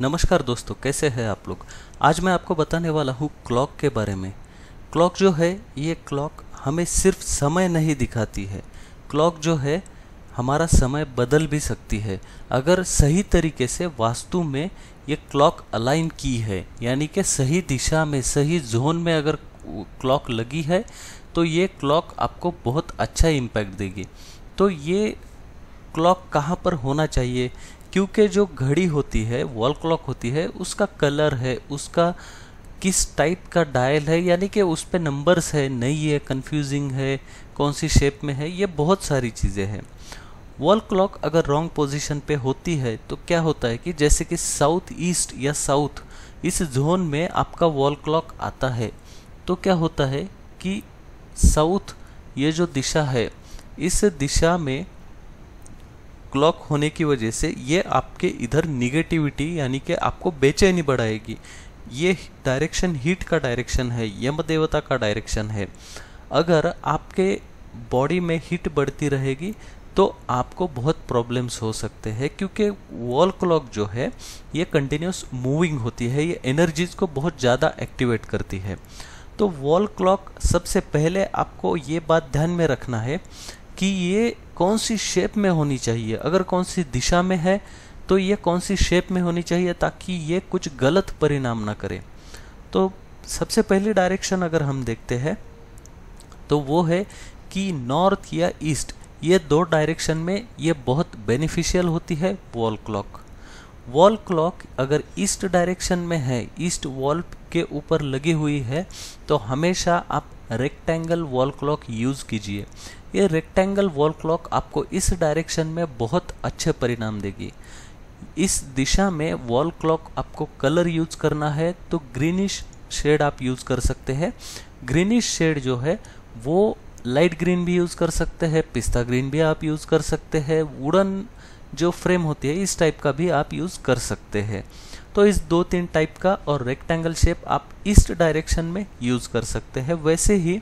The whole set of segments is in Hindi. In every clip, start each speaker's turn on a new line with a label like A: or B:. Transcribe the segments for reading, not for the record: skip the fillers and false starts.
A: नमस्कार दोस्तों, कैसे हैं आप लोग। आज मैं आपको बताने वाला हूँ क्लॉक के बारे में। क्लॉक जो है, ये क्लॉक हमें सिर्फ समय नहीं दिखाती है। क्लॉक जो है हमारा समय बदल भी सकती है अगर सही तरीके से वास्तु में ये क्लॉक अलाइन की है, यानी कि सही दिशा में सही जोन में अगर क्लॉक लगी है तो ये क्लॉक आपको बहुत अच्छा इम्पैक्ट देगी। तो ये क्लॉक कहाँ पर होना चाहिए, क्योंकि जो घड़ी होती है, वॉल क्लॉक होती है, उसका कलर है, उसका किस टाइप का डायल है, यानी कि उस पे नंबर्स है, नहीं है, कंफ्यूजिंग है, कौन सी शेप में है, ये बहुत सारी चीज़ें हैं। वॉल क्लॉक अगर रॉन्ग पोजीशन पे होती है तो क्या होता है कि जैसे कि साउथ ईस्ट या साउथ इस जोन में आपका वॉल क्लॉक आता है, तो क्या होता है कि साउथ ये जो दिशा है, इस दिशा में क्लॉक होने की वजह से ये आपके इधर निगेटिविटी यानी कि आपको बेचैनी बढ़ाएगी। ये डायरेक्शन हीट का डायरेक्शन है, यम देवता का डायरेक्शन है। अगर आपके बॉडी में हीट बढ़ती रहेगी तो आपको बहुत प्रॉब्लम्स हो सकते हैं, क्योंकि वॉल क्लॉक जो है ये कंटिन्यूस मूविंग होती है, ये एनर्जीज को बहुत ज़्यादा एक्टिवेट करती है। तो वॉल क्लॉक सबसे पहले आपको ये बात ध्यान में रखना है कि ये कौन सी शेप में होनी चाहिए। अगर कौन सी दिशा में है तो ये कौन सी शेप में होनी चाहिए, ताकि ये कुछ गलत परिणाम ना करे। तो सबसे पहली डायरेक्शन अगर हम देखते हैं तो वो है कि नॉर्थ या ईस्ट, ये दो डायरेक्शन में ये बहुत बेनिफिशियल होती है वॉल क्लॉक। वॉल क्लॉक अगर ईस्ट डायरेक्शन में है, ईस्ट वॉल के ऊपर लगी हुई है, तो हमेशा आप रेक्टेंगल वॉल क्लॉक यूज़ कीजिए। ये रेक्टेंगल वॉल क्लॉक आपको इस डायरेक्शन में बहुत अच्छे परिणाम देगी। इस दिशा में वॉल क्लॉक आपको कलर यूज करना है तो ग्रीनिश शेड आप यूज कर सकते हैं। ग्रीनिश शेड जो है वो लाइट ग्रीन भी यूज कर सकते हैं, पिस्ता ग्रीन भी आप यूज कर सकते हैं, वुडन जो फ्रेम होती है इस टाइप का भी आप यूज कर सकते हैं। तो इस दो तीन टाइप का और रेक्टेंगल शेप आप ईस्ट डायरेक्शन में यूज कर सकते हैं। वैसे ही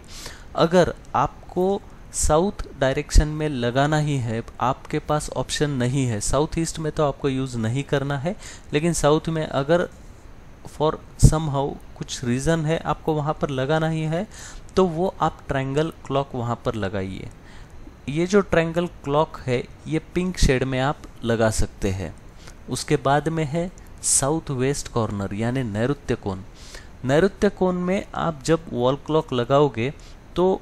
A: अगर आपको साउथ डायरेक्शन में लगाना ही है, आपके पास ऑप्शन नहीं है, साउथ ईस्ट में तो आपको यूज़ नहीं करना है, लेकिन साउथ में अगर फॉर समहाउ कुछ रीज़न है आपको वहाँ पर लगाना ही है, तो वो आप ट्रायंगल क्लॉक वहाँ पर लगाइए। ये जो ट्रायंगल क्लॉक है ये पिंक शेड में आप लगा सकते हैं। उसके बाद में है साउथ वेस्ट कॉर्नर यानी नैऋत्य कोण। नैऋत्य कोण में आप जब वॉल क्लॉक लगाओगे तो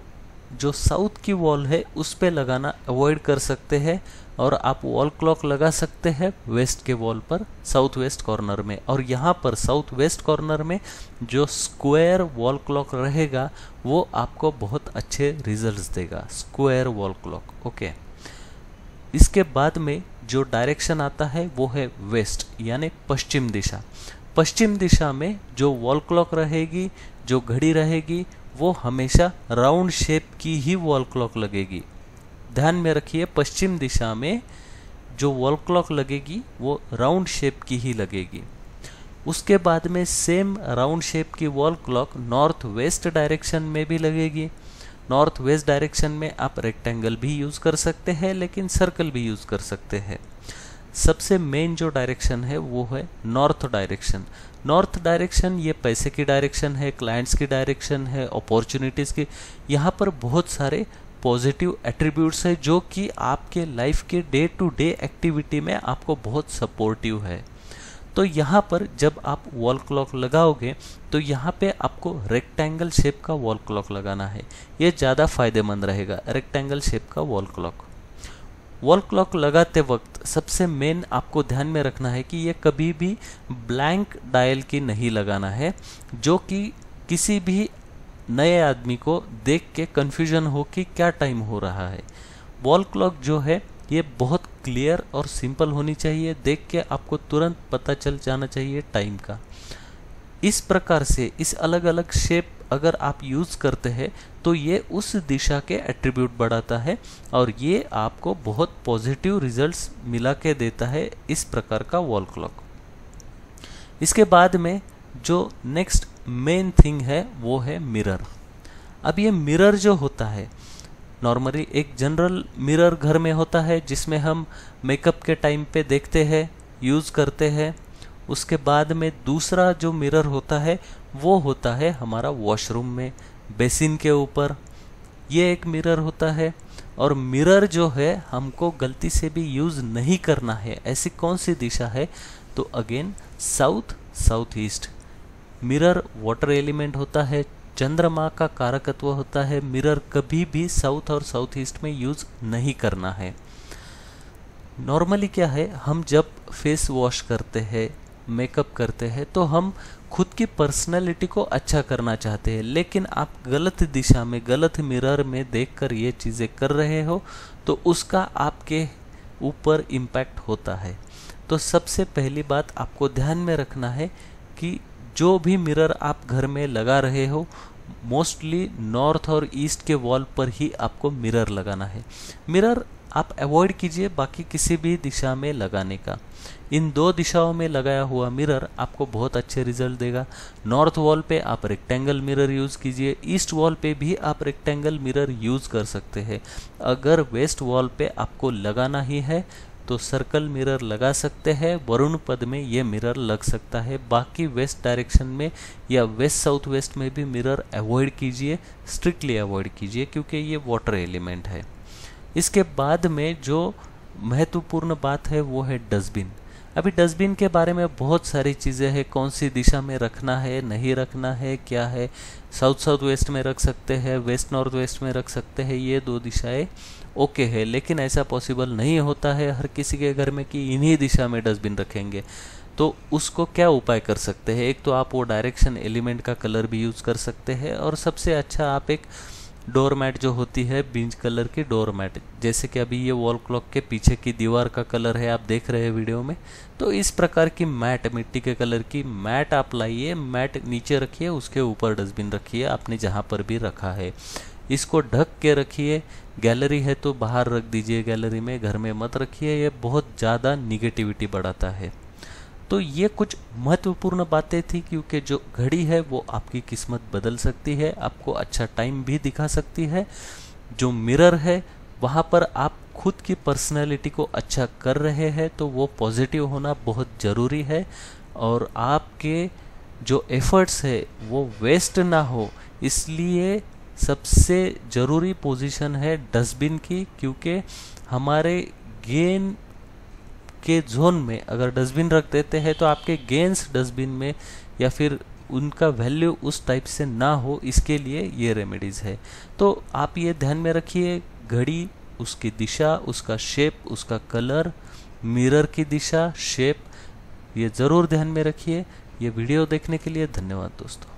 A: जो साउथ की वॉल है उस पे लगाना अवॉइड कर सकते हैं, और आप वॉल क्लॉक लगा सकते हैं वेस्ट के वॉल पर, साउथ वेस्ट कॉर्नर में। और यहाँ पर साउथ वेस्ट कॉर्नर में जो स्क्वायर वॉल क्लॉक रहेगा वो आपको बहुत अच्छे रिजल्ट्स देगा, स्क्वायर वॉल क्लॉक। ओके, इसके बाद में जो डायरेक्शन आता है वो है वेस्ट यानी पश्चिम दिशा। पश्चिम दिशा में जो वॉल क्लॉक रहेगी, जो घड़ी रहेगी, वो हमेशा राउंड शेप की ही वॉल क्लॉक लगेगी। ध्यान में रखिए, पश्चिम दिशा में जो वॉल क्लॉक लगेगी वो राउंड शेप की ही लगेगी। उसके बाद में सेम राउंड शेप की wall clock north west direction में भी लगेगी। नॉर्थ वेस्ट डायरेक्शन में आप रेक्टेंगल भी यूज़ कर सकते हैं, लेकिन सर्कल भी यूज़ कर सकते हैं। सबसे मेन जो डायरेक्शन है वो है नॉर्थ डायरेक्शन। नॉर्थ डायरेक्शन ये पैसे की डायरेक्शन है, क्लाइंट्स की डायरेक्शन है, अपॉर्चुनिटीज़ की। यहाँ पर बहुत सारे पॉजिटिव एट्रीब्यूट्स है जो कि आपके लाइफ के डे टू डे एक्टिविटी में आपको बहुत सपोर्टिव है। तो यहाँ पर जब आप वॉल क्लॉक लगाओगे तो यहाँ पे आपको रेक्टेंगल शेप का वॉल क्लॉक लगाना है, ये ज़्यादा फायदेमंद रहेगा, रेक्टेंगल शेप का वॉल क्लॉक। वॉल क्लॉक लगाते वक्त सबसे मेन आपको ध्यान में रखना है कि ये कभी भी ब्लैंक डायल की नहीं लगाना है, जो कि किसी भी नए आदमी को देख के कन्फ्यूजन हो कि क्या टाइम हो रहा है। वॉल क्लॉक जो है ये बहुत क्लियर और सिंपल होनी चाहिए, देख के आपको तुरंत पता चल जाना चाहिए टाइम का। इस प्रकार से इस अलग अलग शेप अगर आप यूज़ करते हैं तो ये उस दिशा के एट्रीब्यूट बढ़ाता है और ये आपको बहुत पॉजिटिव रिजल्ट्स मिला के देता है, इस प्रकार का वॉल क्लॉक। इसके बाद में जो नेक्स्ट मेन थिंग है वो है मिरर। अब ये मिरर जो होता है, नॉर्मली एक जनरल मिरर घर में होता है जिसमें हम मेकअप के टाइम पे देखते हैं, यूज़ करते हैं। उसके बाद में दूसरा जो मिरर होता है वो होता है हमारा वॉशरूम में, बेसिन के ऊपर ये एक मिरर होता है। और मिरर जो है हमको गलती से भी यूज़ नहीं करना है। ऐसी कौन सी दिशा है? तो again south, south east. Mirror water element होता है, चंद्रमा का कारकत्व होता है। मिरर कभी भी साउथ और साउथ ईस्ट में यूज़ नहीं करना है। नॉर्मली क्या है, हम जब फेस वॉश करते हैं, मेकअप करते हैं, तो हम खुद की पर्सनैलिटी को अच्छा करना चाहते हैं, लेकिन आप गलत दिशा में, गलत मिरर में देखकर ये चीज़ें कर रहे हो तो उसका आपके ऊपर इम्पैक्ट होता है। तो सबसे पहली बात आपको ध्यान में रखना है कि जो भी मिरर आप घर में लगा रहे हो, मोस्टली नॉर्थ और ईस्ट के वॉल पर ही आपको मिरर लगाना है। मिरर आप अवॉइड कीजिए बाकी किसी भी दिशा में लगाने का। इन दो दिशाओं में लगाया हुआ मिरर आपको बहुत अच्छे रिजल्ट देगा। नॉर्थ वॉल पे आप रेक्टेंगल मिरर यूज़ कीजिए, ईस्ट वॉल पे भी आप रेक्टेंगल मिरर यूज़ कर सकते हैं। अगर वेस्ट वॉल पे आपको लगाना ही है तो सर्कल मिरर लगा सकते हैं, वरुण पद में ये मिरर लग सकता है। बाकी वेस्ट डायरेक्शन में या वेस्ट साउथ वेस्ट में भी मिरर अवॉइड कीजिए, स्ट्रिक्टली अवॉइड कीजिए, क्योंकि ये वाटर एलिमेंट है। इसके बाद में जो महत्वपूर्ण बात है वो है डस्टबिन। अभी डस्टबिन के बारे में बहुत सारी चीज़ें हैं, कौन सी दिशा में रखना है, नहीं रखना है, क्या है। साउथ साउथ वेस्ट में रख सकते हैं, वेस्ट नॉर्थ वेस्ट में रख सकते हैं, ये दो दिशाएं ओके है। लेकिन ऐसा पॉसिबल नहीं होता है हर किसी के घर में कि इन्हीं दिशा में डस्टबिन रखेंगे। तो उसको क्या उपाय कर सकते हैं? एक तो आप वो डायरेक्शन एलिमेंट का कलर भी यूज़ कर सकते हैं, और सबसे अच्छा आप एक डोर मैट जो होती है बीज कलर की डोर मैट, जैसे कि अभी ये वॉल क्लॉक के पीछे की दीवार का कलर है, आप देख रहे हैं वीडियो में। तो इस प्रकार की मैट, मिट्टी के कलर की मैट आप लाइए, मैट नीचे रखिए, उसके ऊपर डस्टबिन रखिए आपने जहाँ पर भी रखा है। इसको ढक के रखिए। गैलरी है तो बाहर रख दीजिए, गैलरी में, घर में मत रखिए, ये बहुत ज़्यादा निगेटिविटी बढ़ाता है। तो ये कुछ महत्वपूर्ण बातें थी, क्योंकि जो घड़ी है वो आपकी किस्मत बदल सकती है, आपको अच्छा टाइम भी दिखा सकती है। जो मिरर है वहाँ पर आप खुद की पर्सनैलिटी को अच्छा कर रहे हैं, तो वो पॉजिटिव होना बहुत ज़रूरी है। और आपके जो एफर्ट्स है वो वेस्ट ना हो, इसलिए सबसे ज़रूरी पोजीशन है डस्टबिन की, क्योंकि हमारे गेन के जोन में अगर डस्टबिन रख देते हैं तो आपके गेंस डस्टबिन में या फिर उनका वैल्यू उस टाइप से ना हो, इसके लिए ये रेमेडीज़ है। तो आप ये ध्यान में रखिए, घड़ी, उसकी दिशा, उसका शेप, उसका कलर, मिरर की दिशा, शेप, ये ज़रूर ध्यान में रखिए। ये वीडियो देखने के लिए धन्यवाद दोस्तों।